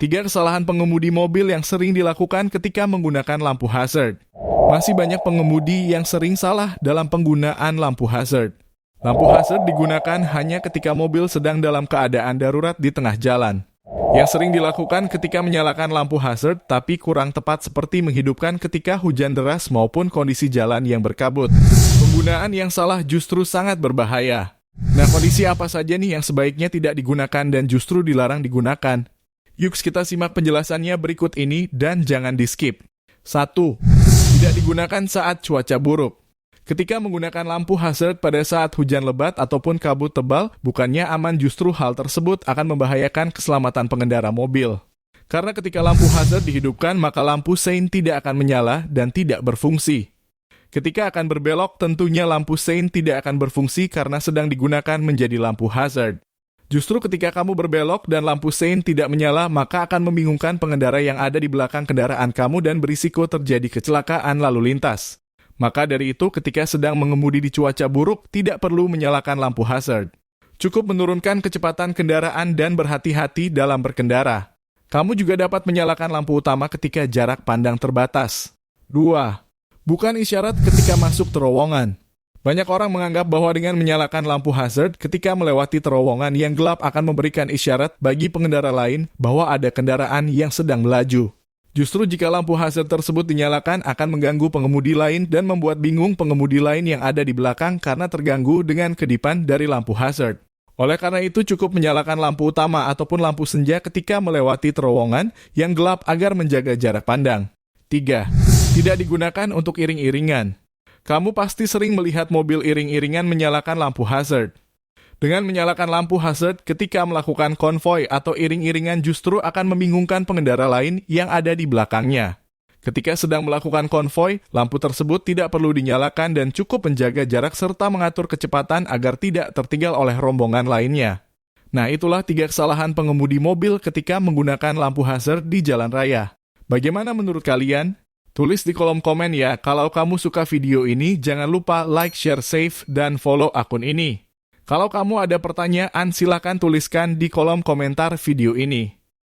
3 kesalahan pengemudi mobil yang sering dilakukan ketika menggunakan lampu hazard. Masih banyak pengemudi yang sering salah dalam penggunaan lampu hazard. Lampu hazard digunakan hanya ketika mobil sedang dalam keadaan darurat di tengah jalan. Yang sering dilakukan ketika menyalakan lampu hazard tapi kurang tepat seperti menghidupkan ketika hujan deras maupun kondisi jalan yang berkabut. Penggunaan yang salah justru sangat berbahaya. Nah, kondisi apa saja nih yang sebaiknya tidak digunakan dan justru dilarang digunakan? Yuk kita simak penjelasannya berikut ini dan jangan di-skip. 1. Tidak digunakan saat cuaca buruk. Ketika menggunakan lampu hazard pada saat hujan lebat ataupun kabut tebal, bukannya aman, justru hal tersebut akan membahayakan keselamatan pengendara mobil. Karena ketika lampu hazard dihidupkan, maka lampu sein tidak akan menyala dan tidak berfungsi. Ketika akan berbelok, tentunya lampu sein tidak akan berfungsi karena sedang digunakan menjadi lampu hazard. Justru ketika kamu berbelok dan lampu sein tidak menyala, maka akan membingungkan pengendara yang ada di belakang kendaraan kamu dan berisiko terjadi kecelakaan lalu lintas. Maka dari itu, ketika sedang mengemudi di cuaca buruk, tidak perlu menyalakan lampu hazard. Cukup menurunkan kecepatan kendaraan dan berhati-hati dalam berkendara. Kamu juga dapat menyalakan lampu utama ketika jarak pandang terbatas. 2. Bukan isyarat ketika masuk terowongan. Banyak orang menganggap bahwa dengan menyalakan lampu hazard ketika melewati terowongan yang gelap akan memberikan isyarat bagi pengendara lain bahwa ada kendaraan yang sedang melaju. Justru jika lampu hazard tersebut dinyalakan akan mengganggu pengemudi lain dan membuat bingung pengemudi lain yang ada di belakang karena terganggu dengan kedipan dari lampu hazard. Oleh karena itu cukup menyalakan lampu utama ataupun lampu senja ketika melewati terowongan yang gelap agar menjaga jarak pandang. 3. Tidak digunakan untuk iring-iringan. Kamu pasti sering melihat mobil iring-iringan menyalakan lampu hazard. Dengan menyalakan lampu hazard ketika melakukan konvoi atau iring-iringan justru akan membingungkan pengendara lain yang ada di belakangnya. Ketika sedang melakukan konvoi, lampu tersebut tidak perlu dinyalakan dan cukup menjaga jarak serta mengatur kecepatan agar tidak tertinggal oleh rombongan lainnya. Nah, itulah 3 kesalahan pengemudi mobil ketika menggunakan lampu hazard di jalan raya. Bagaimana menurut kalian? Tulis di kolom komen ya. Kalau kamu suka video ini, jangan lupa like, share, save, dan follow akun ini. Kalau kamu ada pertanyaan, silakan tuliskan di kolom komentar video ini.